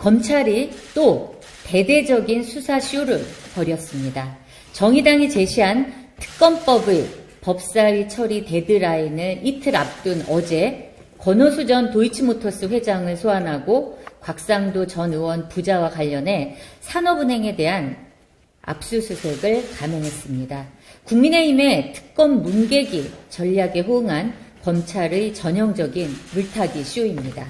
검찰이 또 대대적인 수사쇼를 벌였습니다. 정의당이 제시한 특검법의 법사위 처리 데드라인을 이틀 앞둔 어제 권오수 전 도이치모터스 회장을 소환하고 곽상도 전 의원 부자와 관련해 산업은행에 대한 압수수색을 감행했습니다. 국민의힘의 특검 문개기 전략에 호응한 검찰의 전형적인 물타기 쇼입니다.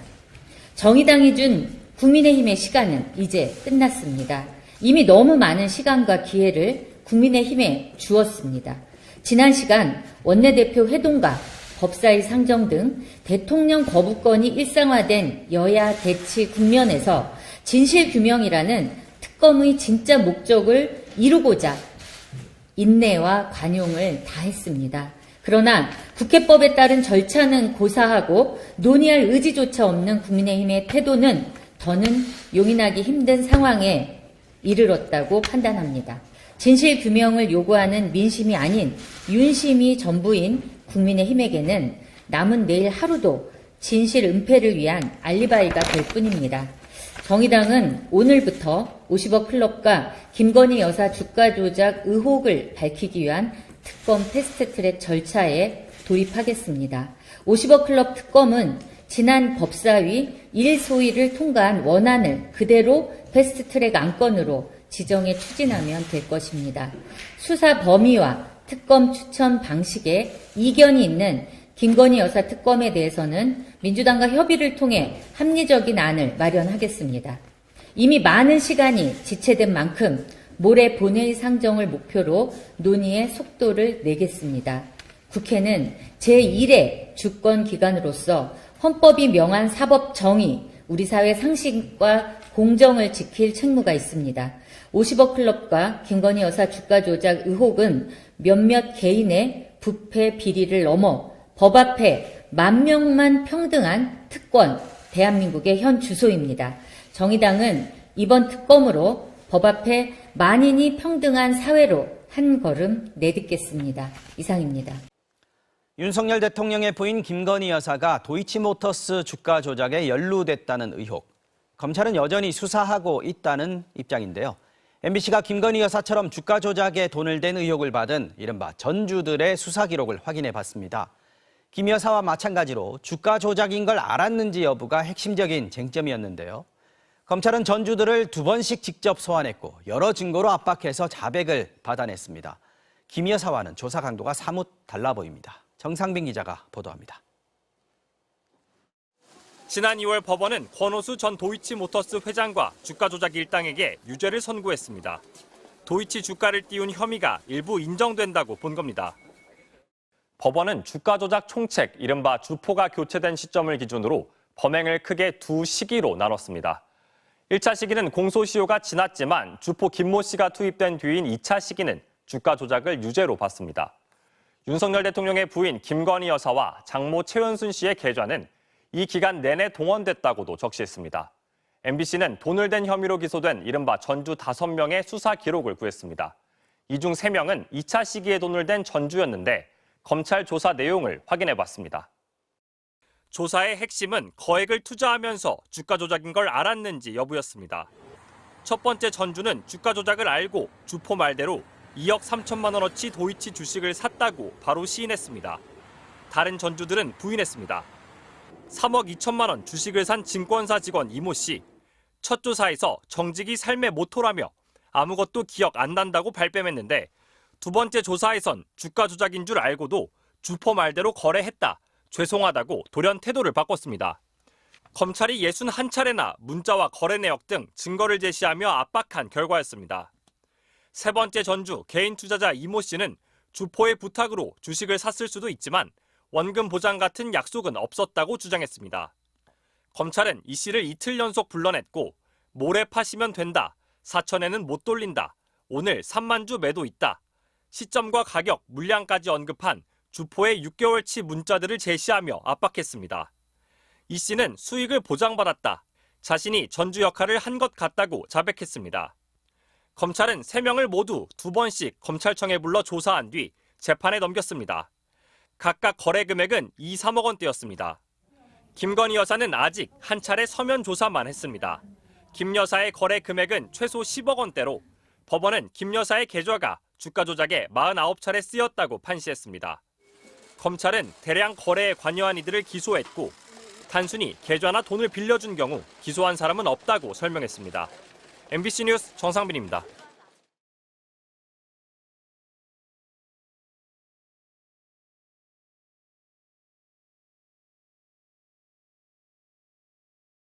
정의당이 준 국민의힘의 시간은 이제 끝났습니다. 이미 너무 많은 시간과 기회를 국민의힘에 주었습니다. 지난 시간 원내대표 회동과 법사위 상정 등 대통령 거부권이 일상화된 여야 대치 국면에서 진실규명이라는 특검의 진짜 목적을 이루고자 인내와 관용을 다했습니다. 그러나 국회법에 따른 절차는 고사하고 논의할 의지조차 없는 국민의힘의 태도는 더는 용인하기 힘든 상황에 이르렀다고 판단합니다. 진실규명을 요구하는 민심이 아닌 윤심이 전부인 국민의힘에게는 남은 내일 하루도 진실 은폐를 위한 알리바이가 될 뿐입니다. 정의당은 오늘부터 50억 클럽과 김건희 여사 주가 조작 의혹을 밝히기 위한 특검 패스트트랙 절차에 돌입하겠습니다. 50억 클럽 특검은 지난 법사위 1소위를 통과한 원안을 그대로 패스트트랙 안건으로 지정해 추진하면 될 것입니다. 수사 범위와 특검 추천 방식에 이견이 있는 김건희 여사 특검에 대해서는 민주당과 협의를 통해 합리적인 안을 마련하겠습니다. 이미 많은 시간이 지체된 만큼 모레 본회의 상정을 목표로 논의의 속도를 내겠습니다. 국회는 제1의 주권기관으로서 헌법이 명한 사법 정의, 우리 사회 상식과 공정을 지킬 책무가 있습니다. 50억 클럽과 김건희 여사 주가 조작 의혹은 몇몇 개인의 부패 비리를 넘어 법 앞에 만명만 평등한 특권, 대한민국의 현 주소입니다. 정의당은 이번 특검으로 법 앞에 만인이 평등한 사회로 한 걸음 내딛겠습니다. 이상입니다. 윤석열 대통령의 부인 김건희 여사가 도이치모터스 주가 조작에 연루됐다는 의혹. 검찰은 여전히 수사하고 있다는 입장인데요. MBC가 김건희 여사처럼 주가 조작에 돈을 댄 의혹을 받은 이른바 전주들의 수사 기록을 확인해 봤습니다. 김 여사와 마찬가지로 주가 조작인 걸 알았는지 여부가 핵심적인 쟁점이었는데요. 검찰은 전주들을 2번씩 직접 소환했고 여러 증거로 압박해서 자백을 받아냈습니다. 김 여사와는 조사 강도가 사뭇 달라 보입니다. 정상빈 기자가 보도합니다. 지난 2월 법원은 권오수 전 도이치모터스 회장과 주가 조작 일당에게 유죄를 선고했습니다. 도이치 주가를 띄운 혐의가 일부 인정된다고 본 겁니다. 법원은 주가 조작 총책, 이른바 주포가 교체된 시점을 기준으로 범행을 크게 두 시기로 나눴습니다. 1차 시기는 공소시효가 지났지만 주포 김모 씨가 투입된 뒤인 2차 시기는 주가 조작을 유죄로 봤습니다. 윤석열 대통령의 부인 김건희 여사와 장모 최은순 씨의 계좌는 이 기간 내내 동원됐다고도 적시했습니다. MBC는 돈을 댄 혐의로 기소된 이른바 전주 5명의 수사 기록을 구했습니다. 이 중 3명은 2차 시기에 돈을 댄 전주였는데 검찰 조사 내용을 확인해봤습니다. 조사의 핵심은 거액을 투자하면서 주가 조작인 걸 알았는지 여부였습니다. 첫 번째 전주는 주가 조작을 알고 주포 말대로 2억 3천만 원어치 도이치 주식을 샀다고 바로 시인했습니다. 다른 전주들은 부인했습니다. 3억 2천만 원 주식을 산 증권사 직원 이모 씨. 첫 조사에서 정직이 삶의 모토라며 아무것도 기억 안 난다고 발뺌했는데 두 번째 조사에선 주가 조작인 줄 알고도 주포 말대로 거래했다. 죄송하다고 돌연 태도를 바꿨습니다. 검찰이 61차례나 문자와 거래 내역 등 증거를 제시하며 압박한 결과였습니다. 세 번째 전주 개인 투자자 이모 씨는 주포의 부탁으로 주식을 샀을 수도 있지만 원금 보장 같은 약속은 없었다고 주장했습니다. 검찰은 이 씨를 이틀 연속 불러냈고 모레 파시면 된다, 사천에는 못 돌린다, 오늘 3만 주 매도 있다, 시점과 가격, 물량까지 언급한 주포의 6개월치 문자들을 제시하며 압박했습니다. 이 씨는 수익을 보장받았다, 자신이 전주 역할을 한 것 같다고 자백했습니다. 검찰은 3명을 모두 2번씩 검찰청에 불러 조사한 뒤 재판에 넘겼습니다. 각각 거래 금액은 2, 3억 원대였습니다. 김건희 여사는 아직 한 차례 서면 조사만 했습니다. 김 여사의 거래 금액은 최소 10억 원대로 법원은 김 여사의 계좌가 주가 조작에 49차례 쓰였다고 판시했습니다. 검찰은 대량 거래에 관여한 이들을 기소했고 단순히 계좌나 돈을 빌려준 경우 기소한 사람은 없다고 설명했습니다. MBC 뉴스 정상빈입니다.